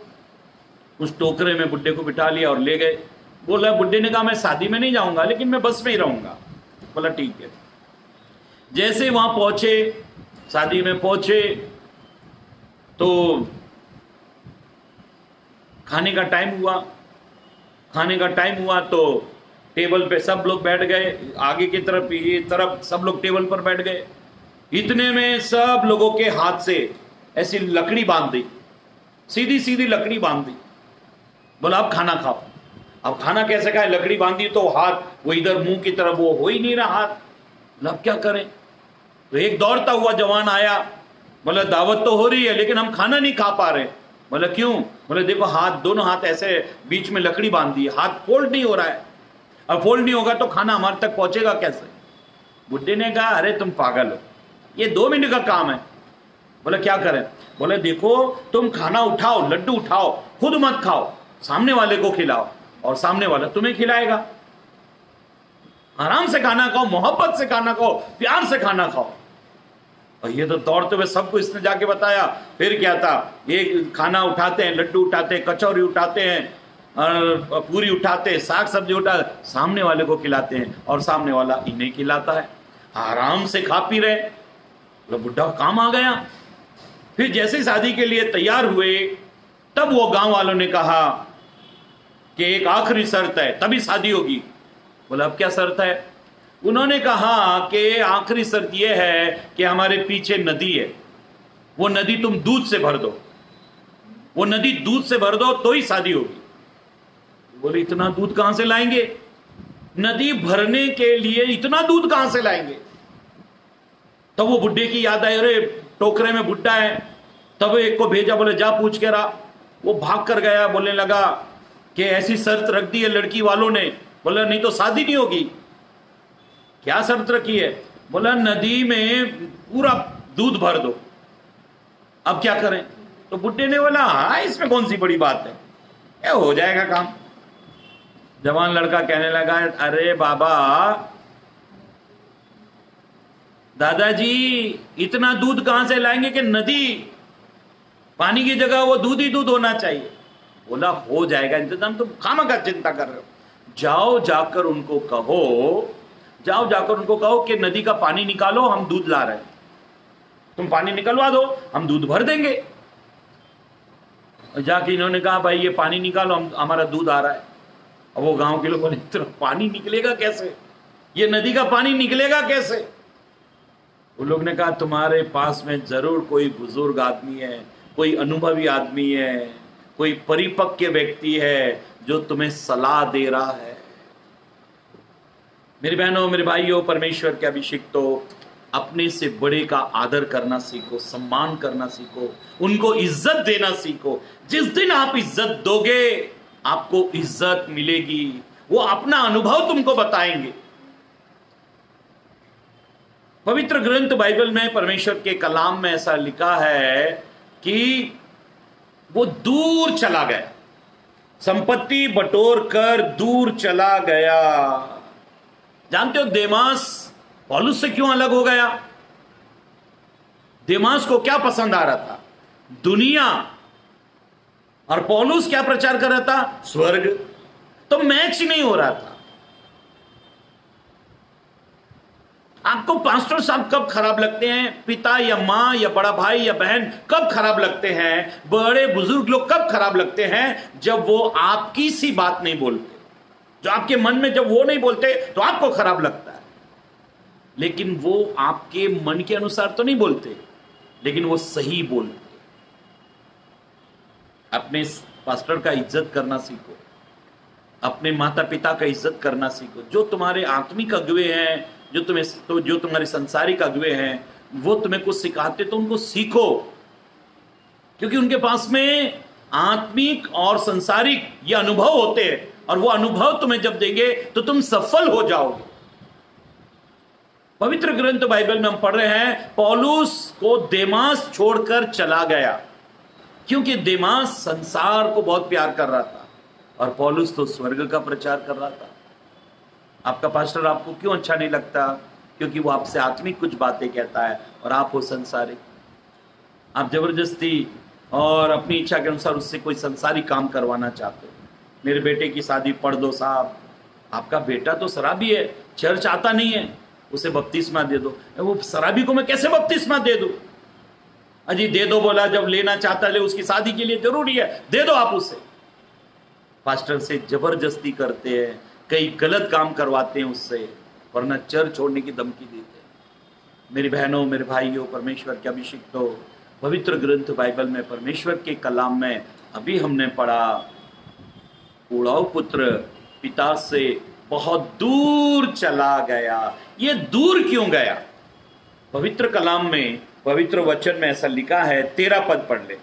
उस टोकरे में बुड्ढे को बिठा लिया और ले गए। बोला, बुड्ढे ने कहा मैं शादी में नहीं जाऊंगा, लेकिन मैं बस में ही रहूंगा। बोला ठीक है। जैसे वहां पहुंचे, शादी में पहुंचे, तो खाने का टाइम हुआ तो टेबल पे सब लोग बैठ गए, आगे की तरफ ये तरफ सब लोग टेबल पर बैठ गए। इतने में सब लोगों के हाथ से ऐसी लकड़ी बांध दी, सीधी सीधी लकड़ी बांध दी। बोला अब खाना खाओ। अब खाना कैसे खाए, लकड़ी बांधी तो हाथ वो इधर मुंह की तरफ, वो हो ही नहीं रहा हाथ। बोला अब क्या करें। तो एक दौड़ता हुआ जवान आया, बोला दावत तो हो रही है लेकिन हम खाना नहीं खा पा रहे। बोला क्यों। बोले देखो हाथ, दोनों हाथ ऐसे बीच में लकड़ी बांध दी, हाथ फोल्ड नहीं हो रहा है, अब फोल्ड नहीं होगा तो खाना हमारे तक पहुंचेगा कैसे। बुड्ढे ने कहा अरे तुम पागल हो, ये 2 मिनट का काम है। बोले क्या करें। बोले देखो तुम खाना उठाओ, लड्डू उठाओ, खुद मत खाओ, सामने वाले को खिलाओ और सामने वाला तुम्हें खिलाएगा। आराम से खाना खाओ, मोहब्बत से खाना खाओ, प्यार से खाना खाओ। और ये तो दौड़ते हुए सबको इसने जाके बताया। फिर क्या था, ये खाना उठाते हैं, लड्डू उठाते हैं, कचौरी उठाते हैं, और पूरी उठाते हैं, साग सब्जी उठाते, सामने वाले को खिलाते हैं और सामने वाला इन्हें खिलाता है। आराम से खा पी रहे। तो बुढ़ा काम आ गया। फिर जैसे शादी के लिए तैयार हुए, तब वो गांव वालों ने कहा कि एक आखिरी शर्त है, तभी शादी होगी। बोला अब क्या शर्त है। उन्होंने कहा कि आखिरी शर्त यह है कि हमारे पीछे नदी है, वो नदी तुम दूध से भर दो, वो नदी दूध से भर दो तो ही शादी होगी। बोले इतना दूध कहां से लाएंगे, नदी भरने के लिए इतना दूध कहां से लाएंगे। तब वो बुड्ढे की याद आई, अरे टोकरे में बुड्ढा है। तब एक को भेजा, बोले जा पूछ के रहा। वो भाग कर गया, बोलने लगा कि ऐसी शर्त रख दी है लड़की वालों ने। बोला नहीं तो शादी नहीं होगी। क्या शर्त रखी है। बोला नदी में पूरा दूध भर दो। अब क्या करें। तो बुड्ढे ने बोला हाँ इसमें कौन सी बड़ी बात है, ये हो जाएगा काम। जवान लड़का कहने लगा अरे बाबा, दादाजी इतना दूध कहां से लाएंगे कि नदी, पानी की जगह वो दूध ही दूध होना चाहिए। बोला हो जाएगा इंतजाम, तुम खामखा चिंता कर रहे हो। जाओ जाकर उनको कहो कि नदी का पानी निकालो, हम दूध ला रहे हैं, तुम पानी निकलवा दो, हम दूध भर देंगे। जाके इन्होंने कहा भाई ये पानी निकालो, हमारा दूध आ रहा है। अब वो गांव के लोगों ने इतना पानी निकलेगा कैसे, ये नदी का पानी निकलेगा कैसे। उन लोग ने कहा तुम्हारे पास में जरूर कोई बुजुर्ग आदमी है, कोई अनुभवी आदमी है, कोई परिपक्व व्यक्ति है जो तुम्हें सलाह दे रहा है। मेरी बहनों, मेरे भाइयों, परमेश्वर के अभिषिक्तों, अपने से बड़े का आदर करना सीखो, सम्मान करना सीखो, उनको इज्जत देना सीखो। जिस दिन आप इज्जत दोगे आपको इज्जत मिलेगी, वो अपना अनुभव तुमको बताएंगे। पवित्र ग्रंथ बाइबल में, परमेश्वर के कलाम में ऐसा लिखा है कि वो दूर चला गया, संपत्ति बटोर कर दूर चला गया। जानते हो देमास पौलुस से क्यों अलग हो गया? देमास को क्या पसंद आ रहा था? दुनिया। और पौलुस क्या प्रचार कर रहा था? स्वर्ग। तो मैच ही नहीं हो रहा था। आपको पास्टर साहब कब खराब लगते हैं? पिता या मां या बड़ा भाई या बहन कब खराब लगते हैं? बड़े बुजुर्ग लोग कब खराब लगते हैं? जब वो आपकी सी बात नहीं बोलते, जो आपके मन में जब वो नहीं बोलते तो आपको खराब लगता है। लेकिन वो आपके मन के अनुसार तो नहीं बोलते, लेकिन वो सही बोलते। अपने पास्टर का इज्जत करना सीखो, अपने माता पिता का इज्जत करना सीखो। जो तुम्हारे आत्मिक अगुवे हैं, जो तुम्हारे संसारिक अगुवे हैं, वो तुम्हें कुछ सिखाते तो उनको सीखो, क्योंकि उनके पास में आत्मिक और संसारिक ये अनुभव होते हैं, और वो अनुभव तुम्हें जब देंगे तो तुम सफल हो जाओगे। पवित्र ग्रंथ बाइबल में हम पढ़ रहे हैं, पौलुस को देमास छोड़कर चला गया, क्योंकि देमास संसार को बहुत प्यार कर रहा था और पौलुस तो स्वर्ग का प्रचार कर रहा था। आपका पास्टर आपको क्यों अच्छा नहीं लगता? क्योंकि वो आपसे आत्मिक कुछ बातें कहता है और आप हो संसारिक। आप जबरदस्ती और अपनी इच्छा के अनुसार उससे कोई संसारी काम करवाना चाहते हो। मेरे बेटे की शादी पढ़ दो साहब। आपका बेटा तो शराबी है, चर्च आता नहीं है, उसे बपतिस्मा दे दो। वो शराबी को मैं कैसे बपतिस्मा दे दूं? अजी दे दो बोला, जब लेना चाहता ले, उसकी शादी के लिए जरूरी है, दे दो आप उसे। पास्टर से जबरदस्ती करते हैं, कई गलत काम करवाते हैं उससे, वरना चर्च छोड़ने की धमकी देते हैं। मेरी बहनों, मेरे भाइयों, परमेश्वर के अभिषिक्त हो, पवित्र ग्रंथ बाइबल में, परमेश्वर के कलाम में अभी हमने पढ़ा, उड़ाऊ पुत्र पिता से बहुत दूर चला गया। ये दूर क्यों गया? पवित्र कलाम में, पवित्र वचन में ऐसा लिखा है, 13 पद पढ़ ले।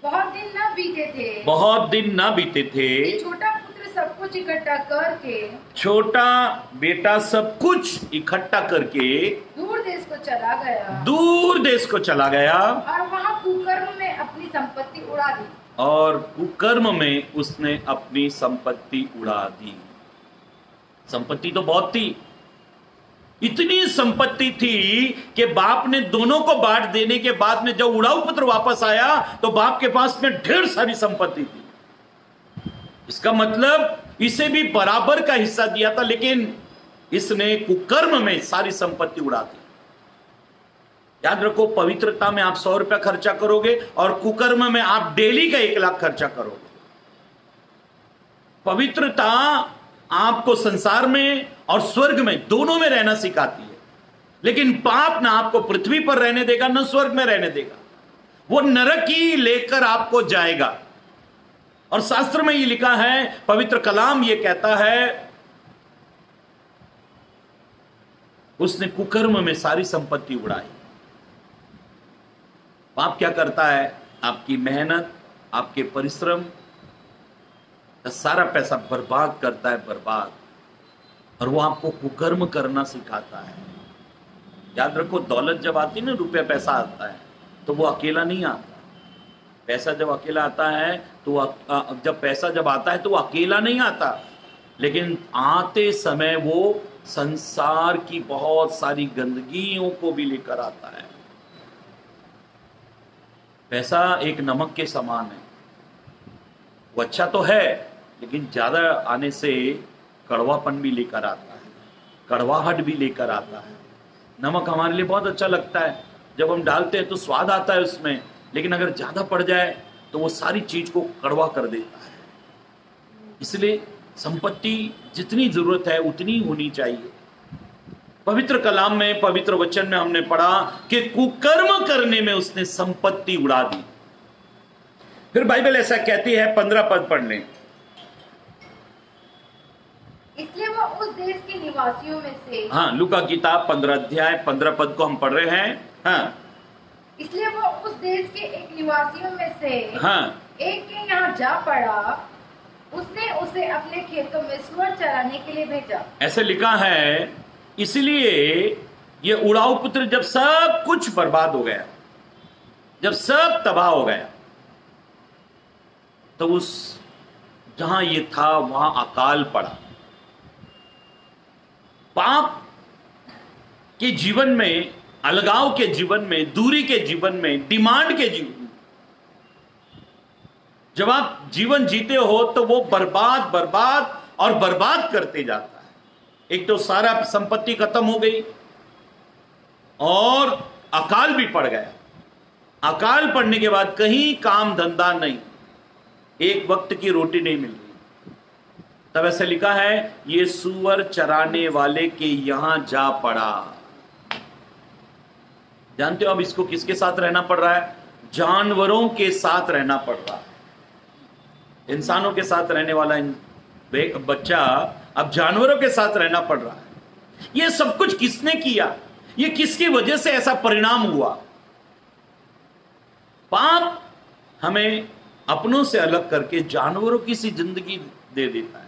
बहुत दिन न बीते थे, बहुत दिन न बीते थे, छोटा पुत्र सब कुछ इकट्ठा करके, छोटा बेटा सब कुछ इकट्ठा करके दूर देश को चला गया, दूर देश को चला गया, और वहाँ कुकर्म में अपनी संपत्ति उड़ा दी। और कुकर्म में उसने अपनी संपत्ति उड़ा दी। संपत्ति तो बहुत थी, इतनी संपत्ति थी कि बाप ने दोनों को बांट देने के बाद में जब उड़ाऊ पुत्र वापस आया तो बाप के पास में ढेर सारी संपत्ति थी। इसका मतलब इसे भी बराबर का हिस्सा दिया था, लेकिन इसने कुकर्म में सारी संपत्ति उड़ा दी। याद रखो, पवित्रता में आप 100 रुपया खर्चा करोगे और कुकर्म में आप डेली का 1 लाख खर्चा करोगे। पवित्रता आपको संसार में और स्वर्ग में, दोनों में रहना सिखाती है, लेकिन पाप ना आपको पृथ्वी पर रहने देगा, ना स्वर्ग में रहने देगा। वो नरक ही लेकर आपको जाएगा। और शास्त्र में ये लिखा है, पवित्र कलाम ये कहता है, उसने कुकर्म में सारी संपत्ति उड़ाई। पाप क्या करता है? आपकी मेहनत, आपके परिश्रम का सारा पैसा बर्बाद करता है, बर्बाद। और वो आपको कुकर्म करना सिखाता है। याद रखो, दौलत जब आती है ना, रुपया पैसा आता है, तो वो अकेला नहीं आता। पैसा जब अकेला आता है तो जब पैसा जब आता है तो वो अकेला नहीं आता, लेकिन आते समय वो संसार की बहुत सारी गंदगियों को भी लेकर आता है। पैसा एक नमक के समान है, वो अच्छा तो है, लेकिन ज्यादा आने से कड़वापन भी लेकर आता है, कड़वाहट भी लेकर आता है। नमक हमारे लिए बहुत अच्छा लगता है, जब हम डालते हैं तो स्वाद आता है उसमें, लेकिन अगर ज्यादा पड़ जाए तो वो सारी चीज को कड़वा कर देता है। इसलिए संपत्ति जितनी जरूरत है उतनी होनी चाहिए। पवित्र कलाम में, पवित्र वचन में हमने पढ़ा कि कुकर्म करने में उसने संपत्ति उड़ा दी। फिर बाइबल ऐसा कहती है, 15 पद पढ़ लें। इसलिए वो उस देश के निवासियों में से, हाँ, लूका किताब 15 अध्याय 15 पद को हम पढ़ रहे हैं। हाँ, इसलिए वो उस देश के एक निवासियों में से हाँ, एक के यहाँ जा पड़ा, उसने उसे अपने खेतों में सूअर चराने के लिए भेजा। ऐसे लिखा है, इसलिए ये उड़ाऊ पुत्र जब सब कुछ बर्बाद हो गया, जब सब तबाह हो गया, तो उस जहां ये था वहां अकाल पड़ा। पाप के जीवन में, अलगाव के जीवन में, दूरी के जीवन में, डिमांड के जीवन में, जब आप जीवन जीते हो तो वो बर्बाद बर्बाद और बर्बाद करते जाता है। एक तो सारा संपत्ति खत्म हो गई और अकाल भी पड़ गया। अकाल पड़ने के बाद कहीं काम धंधा नहीं, एक वक्त की रोटी नहीं मिल रही। तब ऐसे लिखा है, ये सूअर चराने वाले के यहां जा पड़ा। जानते हो अब इसको किसके साथ रहना पड़ रहा है? जानवरों के साथ रहना पड़ रहा है। इंसानों के साथ रहने वाला बच्चा अब जानवरों के साथ रहना पड़ रहा है। ये सब कुछ किसने किया? ये किसकी वजह से ऐसा परिणाम हुआ? पाप हमें अपनों से अलग करके जानवरों की सी जिंदगी दे देता है।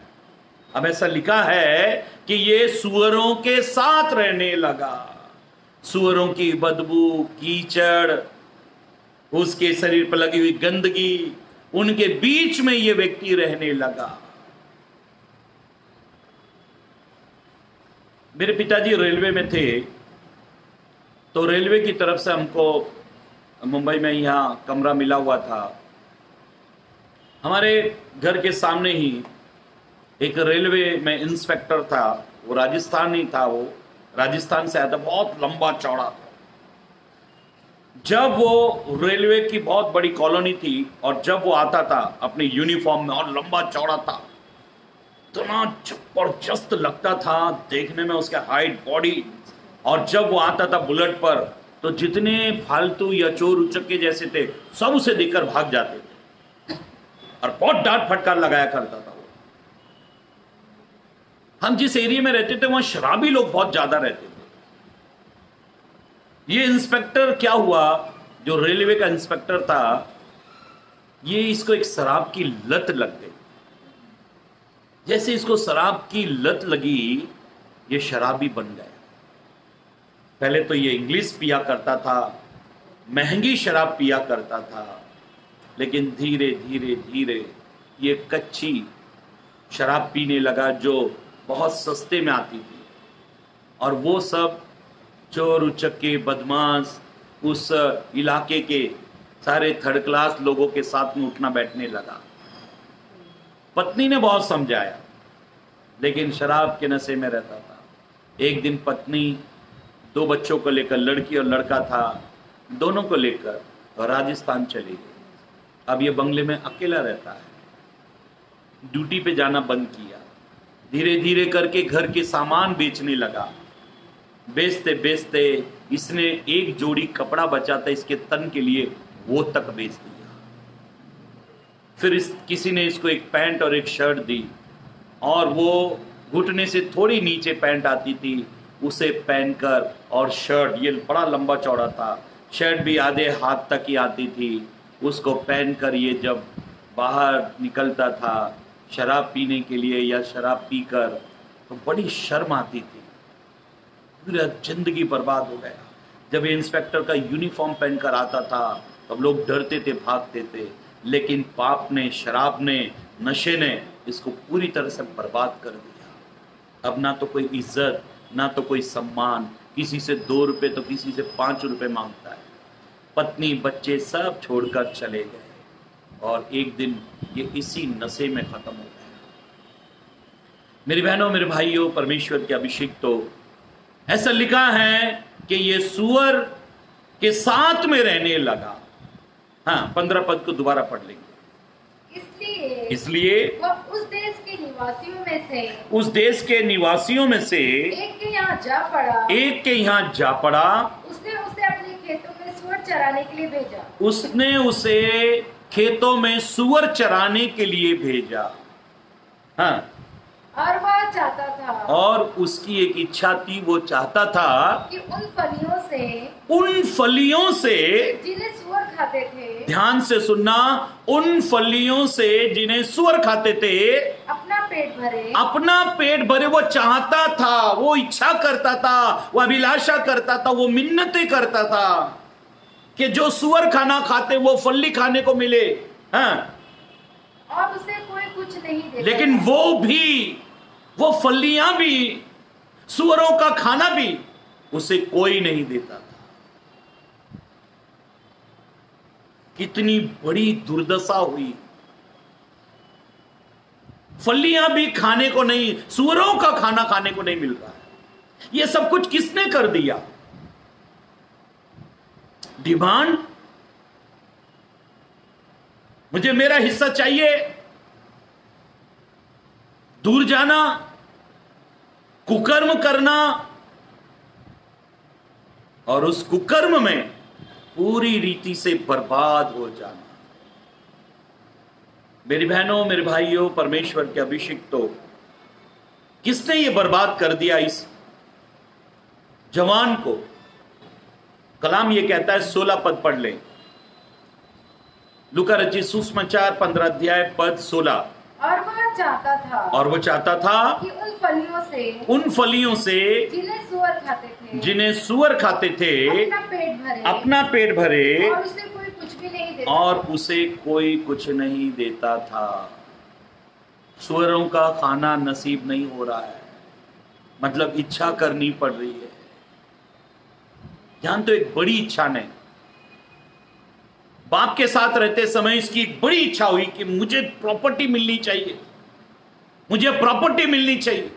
अब ऐसा लिखा है कि ये सूअरों के साथ रहने लगा। सूअरों की बदबू, कीचड़, उसके शरीर पर लगी हुई गंदगी, उनके बीच में ये व्यक्ति रहने लगा। मेरे पिताजी रेलवे में थे, तो रेलवे की तरफ से हमको मुंबई में यहां कमरा मिला हुआ था। हमारे घर के सामने ही एक रेलवे में इंस्पेक्टर था, वो राजस्थानी था, वो राजस्थान से आया था, बहुत लंबा चौड़ा था। जब वो रेलवे की बहुत बड़ी कॉलोनी थी और जब वो आता था अपनी यूनिफॉर्म में और लंबा चौड़ा था, इतना जबरदस्त लगता था देखने में उसके हाइट, बॉडी। और जब वो आता था बुलेट पर, तो जितने फालतू या चोर उचक्के जैसे थे सब उसे देखकर भाग जाते थे और बहुत डांट फटकार लगाया करता था वो। हम जिस एरिया में रहते थे वहां शराबी लोग बहुत ज्यादा रहते थे। ये इंस्पेक्टर क्या हुआ, जो रेलवे का इंस्पेक्टर था, ये इसको एक शराब की लत लग गई। जैसे इसको शराब की लत लगी, ये शराबी बन गया। पहले तो ये इंग्लिश पिया करता था, महंगी शराब पिया करता था, लेकिन धीरे धीरे धीरे ये कच्ची शराब पीने लगा जो बहुत सस्ते में आती थी। और वो सब चोर उचक्के बदमाश उस इलाके के सारे थर्ड क्लास लोगों के साथ में उठना बैठने लगा। पत्नी ने बहुत समझाया, लेकिन शराब के नशे में रहता था। एक दिन पत्नी 2 बच्चों को लेकर, लड़की और लड़का था, दोनों को लेकर राजस्थान चली गई। अब ये बंगले में अकेला रहता है, ड्यूटी पे जाना बंद किया। धीरे धीरे करके घर के सामान बेचने लगा। बेचते बेचते इसने एक जोड़ी कपड़ा बचा था इसके तन के लिए, वो तक बेच दिया। फिर किसी ने इसको एक पैंट और एक शर्ट दी, और वो घुटने से थोड़ी नीचे पैंट आती थी, उसे पहनकर, और शर्ट ये बड़ा लंबा चौड़ा था, शर्ट भी आधे हाथ तक ही आती थी, उसको पहनकर ये जब बाहर निकलता था शराब पीने के लिए या शराब पीकर, तो बड़ी शर्म आती थी। पूरा जिंदगी बर्बाद हो गया। जब ये इंस्पेक्टर का यूनिफॉर्म पहनकर आता था तब लोग डरते थे, भागते थे, लेकिन पाप ने, शराब ने, नशे ने इसको पूरी तरह से बर्बाद कर दिया। अब ना तो कोई इज्जत, ना तो कोई सम्मान, किसी से 2 रुपए तो किसी से 5 रुपए मांगता है। पत्नी बच्चे सब छोड़कर चले गए और एक दिन ये इसी नशे में खत्म हो गया। मेरी बहनों, मेरे भाइयों, परमेश्वर के अभिषेक, तो ऐसा लिखा है कि ये सूअर के साथ में रहने लगा। हाँ, 15 पद को दोबारा पढ़ लेंगे। इसलिए वह उस देश के निवासियों में से एक के यहाँ जा पड़ा। उसने उसे अपने खेतों में सूअर चराने के लिए भेजा। हाँ, और वह चाहता था, और उसकी एक इच्छा थी, वो चाहता था कि उन फलियों से जिन्हें सूअर खाते थे, ध्यान से सुनना, उन फलियों से जिन्हें सूअर खाते थे, अपना पेट भरे, अपना पेट भरे। वो चाहता था, वो इच्छा करता था, वो अभिलाषा करता था, वो मिन्नतें करता था कि जो सुअर खाना खाते वो फल्ली खाने को मिले। हाँ, और उसे कोई कुछ नहीं देता। लेकिन वो फलियां भी, सुअरों का खाना भी उसे कोई नहीं देता था। कितनी बड़ी दुर्दशा हुई। फलियां भी खाने को नहीं, सुअरों का खाना खाने को नहीं मिल रहा है। यह सब कुछ किसने कर दिया? डिमांड। मुझे मेरा हिस्सा चाहिए, दूर जाना, कुकर्म करना, और उस कुकर्म में पूरी रीति से बर्बाद हो जाना। मेरी बहनों, मेरे भाइयों, परमेश्वर के अभिषिक्तों, किसने ये बर्बाद कर दिया इस जवान को? कलाम ये कहता है, 16 पद पढ़ लें। लूका रचित सुसमाचार 15 अध्याय पद 16। और वह चाहता था कि उन फलियों से जिन्हें सुअर खाते थे अपना पेट भरे, और उसे कोई कुछ भी नहीं देता, और उसे कोई कुछ नहीं देता था। सुअरों का खाना नसीब नहीं हो रहा है, मतलब इच्छा करनी पड़ रही है। ध्यान, तो एक बड़ी इच्छा नहीं। बाप के साथ रहते समय इसकी एक बड़ी इच्छा हुई कि मुझे प्रॉपर्टी मिलनी चाहिए, मुझे प्रॉपर्टी मिलनी चाहिए।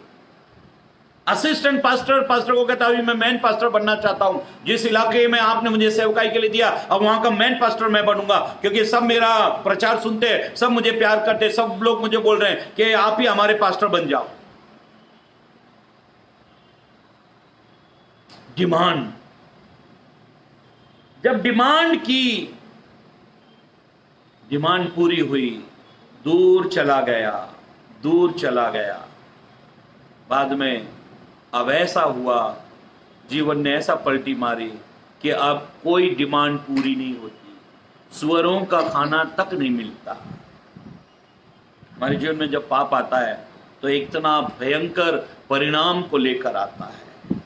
असिस्टेंट पास्टर को कहता, अभी मैं मेन पास्टर बनना चाहता हूं। जिस इलाके में आपने मुझे सेवकाई के लिए दिया, अब वहां का मेन पास्टर मैं बनूंगा, क्योंकि सब मेरा प्रचार सुनते हैं, सब मुझे प्यार करते, सब लोग मुझे बोल रहे हैं कि आप ही हमारे पास्टर बन जाओ। डिमांड। जब डिमांड की, डिमांड पूरी हुई, दूर चला गया। बाद में अब ऐसा हुआ, जीवन ने ऐसा पलटी मारी कि अब कोई डिमांड पूरी नहीं होती, सुअरों का खाना तक नहीं मिलता। हमारे जीवन में जब पाप आता है तो एक इतना भयंकर परिणाम को लेकर आता है।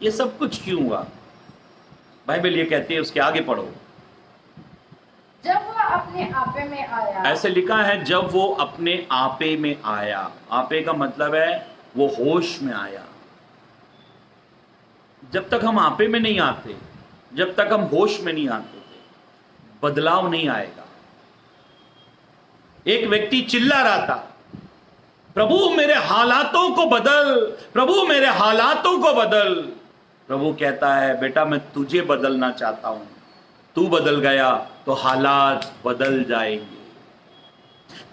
ये सब कुछ क्यों हुआ? बाइबल ये कहती है, उसके आगे पढ़ो। जब वह अपने आपे में आया, ऐसे लिखा है, जब वो अपने आपे में आया। आपे का मतलब है वो होश में आया। जब तक हम आपे में नहीं आते, जब तक हम होश में नहीं आते थे, बदलाव नहीं आएगा। एक व्यक्ति चिल्ला रहा था, प्रभु मेरे हालातों को बदल, प्रभु मेरे हालातों को बदल। प्रभु कहता है, बेटा मैं तुझे बदलना चाहता हूं। तू बदल गया तो हालात बदल जाएंगे।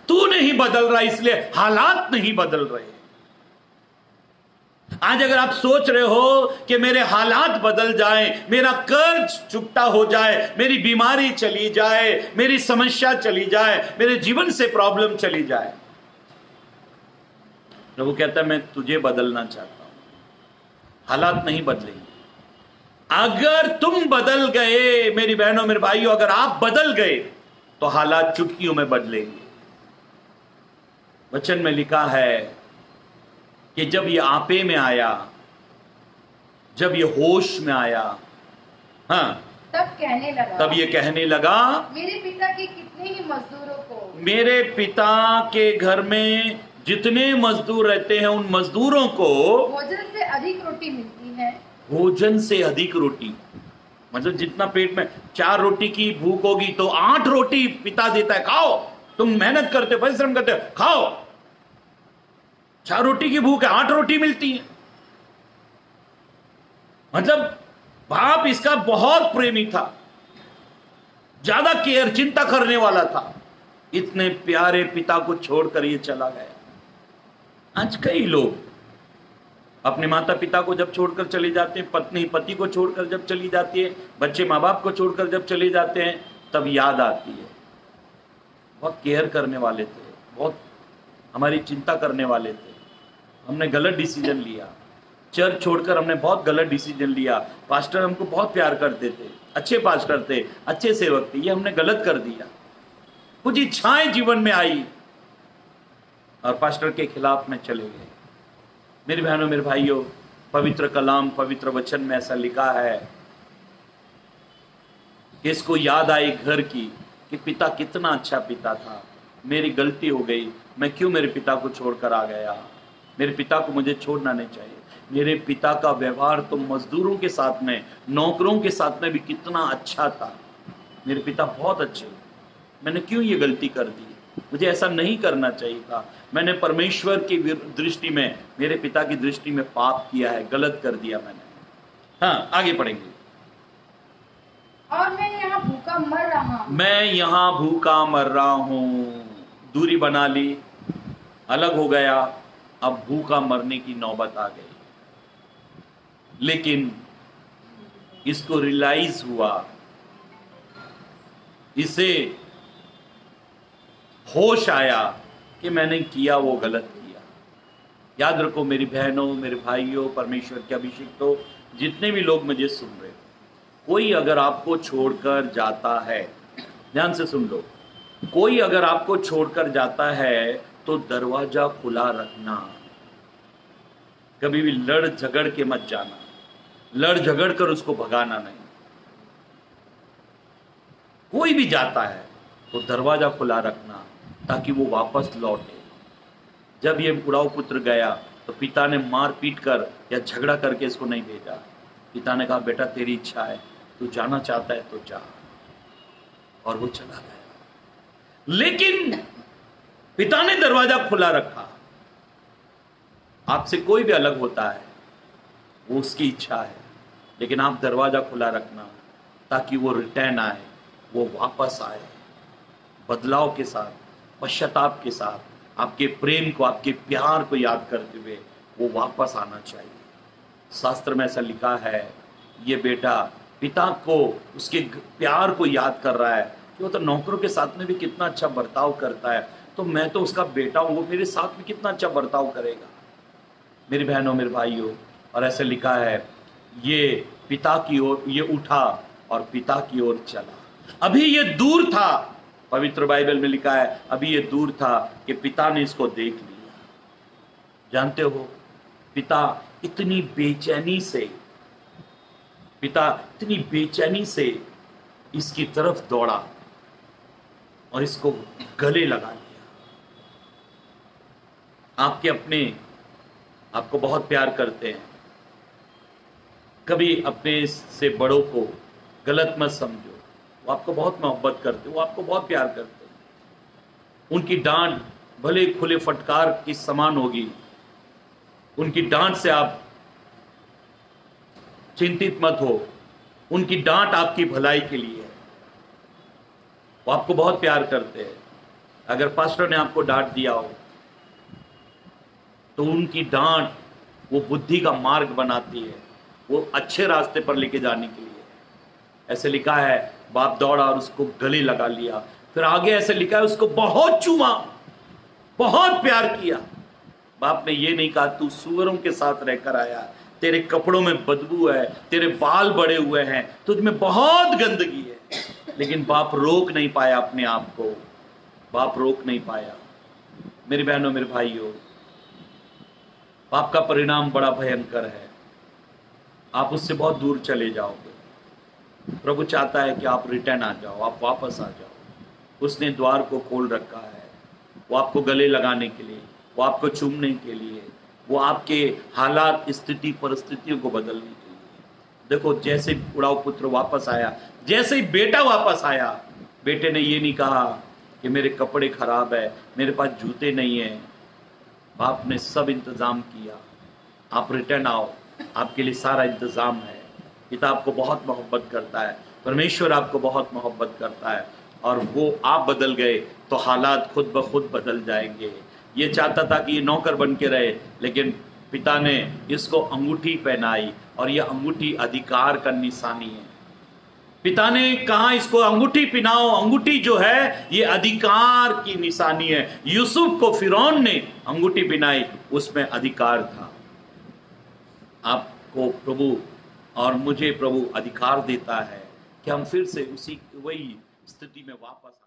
तू नहीं बदल रहा, इसलिए हालात नहीं बदल रहे। आज अगर आप सोच रहे हो कि मेरे हालात बदल जाएं, मेरा कर्ज चुकता हो जाए, मेरी बीमारी चली जाए, मेरी समस्या चली जाए, मेरे जीवन से प्रॉब्लम चली जाए, प्रभु कहता है मैं तुझे बदलना चाहता हूं। हालात नहीं बदलेंगे। अगर तुम बदल गए, मेरी बहनों मेरे भाइयों, अगर आप बदल गए तो हालात चुटकियों में बदलेंगे। वचन में लिखा है कि जब ये आपे में आया, जब ये होश में आया, हाँ, तब ये कहने लगा, मेरे पिता के कितने ही मजदूरों को, मेरे पिता के घर में जितने मजदूर रहते हैं उन मजदूरों को भोजन से अधिक रोटी मिलती है। भोजन से अधिक रोटी मतलब जितना पेट में 4 रोटी की भूख होगी तो 8 रोटी पिता देता है, खाओ। तुम मेहनत करते हो, परिश्रम करते हो, खाओ। 4 रोटी की भूख है, 8 रोटी मिलती है। मतलब बाप इसका बहुत प्रेमी था, ज्यादा केयर, चिंता करने वाला था। इतने प्यारे पिता को छोड़कर ये चला गया। आज कई लोग अपने माता पिता को जब छोड़कर चले जाते हैं, पत्नी पति को छोड़कर जब चली जाती है, बच्चे माँ बाप को छोड़कर जब चले जाते हैं, तब याद आती है। बहुत केयर करने वाले थे, बहुत हमारी चिंता करने वाले थे, हमने गलत डिसीजन लिया। चर्च छोड़कर हमने बहुत गलत डिसीजन लिया। पास्टर हमको बहुत प्यार करते थे, अच्छे पास्टर थे, अच्छे सेवक थे, ये हमने गलत कर दिया। कुछ इच्छाएं जीवन में आई, और पास्टर के खिलाफ में चले गए। मेरे बहनों मेरे भाइयों, पवित्र कलाम, पवित्र वचन में ऐसा लिखा है कि इसको याद आई घर की कि पिता कितना अच्छा पिता था, मेरी गलती हो गई, मैं क्यों मेरे पिता को छोड़कर आ गया, मेरे पिता को मुझे छोड़ना नहीं चाहिए। मेरे पिता का व्यवहार तो मजदूरों के साथ में, नौकरों के साथ में भी कितना अच्छा था, मेरे पिता बहुत अच्छे, मैंने क्यों ये गलती कर दी, मुझे ऐसा नहीं करना चाहिए था, मैंने परमेश्वर की दृष्टि में, मेरे पिता की दृष्टि में पाप किया है, गलत कर दिया मैंने। हाँ, आगे पढ़ेंगे। और मैं यहाँ भूखा मर रहा हूँ, मैं यहाँ भूखा मर रहा हूँ। दूरी बना ली, अलग हो गया, अब भूखा मरने की नौबत आ गई। लेकिन इसको रियलाइज हुआ, इसे होश आया कि मैंने किया वो गलत किया। याद रखो मेरी बहनों, मेरे भाइयों, परमेश्वर के अभिषिक्तों, जितने भी लोग मुझे सुन रहे, कोई अगर आपको छोड़कर जाता है, ध्यान से सुन लो, कोई अगर आपको छोड़कर जाता है तो दरवाजा खुला रखना। कभी भी लड़ झगड़ के मत जाना, लड़ झगड़ कर उसको भगाना नहीं। कोई भी जाता है तो दरवाजा खुला रखना ताकि वो वापस लौटे। जब ये उड़ाऊ पुत्र गया तो पिता ने मार पीट कर या झगड़ा करके इसको नहीं भेजा। पिता ने कहा, बेटा तेरी इच्छा है, तू जाना चाहता है तो जा, और वो चला गया। लेकिन पिता ने दरवाजा खुला रखा। आपसे कोई भी अलग होता है, वो उसकी इच्छा है, लेकिन आप दरवाजा खुला रखना ताकि वो रिटर्न आए, वो वापस आए, बदलाव के साथ, पश्चाताप के साथ, आपके प्रेम को, आपके प्यार को याद करते हुए वो वापस आना चाहिए। शास्त्र में ऐसा लिखा है, ये बेटा पिता को, उसके प्यार को याद कर रहा है कि वो तो नौकरों के साथ में भी कितना अच्छा बर्ताव करता है, तो मैं तो उसका बेटा हूं, वो मेरे साथ में कितना अच्छा बर्ताव करेगा। मेरी बहनों, मेरे भाइयों, और ऐसे लिखा है, ये पिता की ओर, ये उठा और पिता की ओर चला। अभी ये दूर था, पवित्र बाइबल में लिखा है, अभी ये दूर था कि पिता ने इसको देख लिया। जानते हो, पिता इतनी बेचैनी से इसकी तरफ दौड़ा और इसको गले लगा लिया। आपके अपने आपको बहुत प्यार करते हैं, कभी अपने से बड़ों को गलत मत समझो, वो आपको बहुत मोहब्बत करते, वो आपको बहुत प्यार करते हैं। उनकी डांट भले खुले फटकार की समान होगी, उनकी डांट से आप चिंतित मत हो, उनकी डांट आपकी भलाई के लिए है, वो आपको बहुत प्यार करते हैं। अगर पास्टर ने आपको डांट दिया हो तो उनकी डांट वो बुद्धि का मार्ग बनाती है, वो अच्छे रास्ते पर लेके जाने के लिए। ऐसे लिखा है, बाप दौड़ा और उसको गले लगा लिया। फिर आगे ऐसे लिखा है, उसको बहुत चूमा, बहुत प्यार किया। बाप ने ये नहीं कहा तू सूअरों के साथ रहकर आया, तेरे कपड़ों में बदबू है, तेरे बाल बड़े हुए हैं, तुझ में बहुत गंदगी है। लेकिन बाप रोक नहीं पाया अपने आप को, बाप रोक नहीं पाया। मेरी बहनों, मेरे भाइयों, पाप का परिणाम बड़ा भयंकर है, आप उससे बहुत दूर चले जाओगे। प्रभु चाहता है कि आप रिटर्न आ जाओ, आप वापस आ जाओ। उसने द्वार को खोल रखा है, वो आपको गले लगाने के लिए, वो आपको चूमने के लिए, वो आपके हालात, स्थिति, परिस्थितियों को बदलने के लिए। देखो, जैसे उड़ाऊ पुत्र वापस आया, जैसे ही बेटा वापस आया, बेटे ने ये नहीं कहा कि मेरे कपड़े खराब है, मेरे पास जूते नहीं है। बाप ने सब इंतजाम किया, आप रिटर्न आओ, आपके लिए सारा इंतजाम है। पिता आपको बहुत मोहब्बत करता है, परमेश्वर आपको बहुत मोहब्बत करता है, और वो आप बदल गए तो हालात खुद ब खुद बदल जाएंगे। ये चाहता था कि ये नौकर बन के रहे, लेकिन पिता ने इसको अंगूठी पहनाई, और ये अंगूठी अधिकार का निशानी है। पिता ने कहा इसको अंगूठी पहनाओ, अंगूठी जो है ये अधिकार की निशानी है। यूसुफ को फिरौन ने अंगूठी पहनाई, उसमें अधिकार था। आपको प्रभु और मुझे प्रभु अधिकार देता है कि हम फिर से उसी वही स्थिति में वापस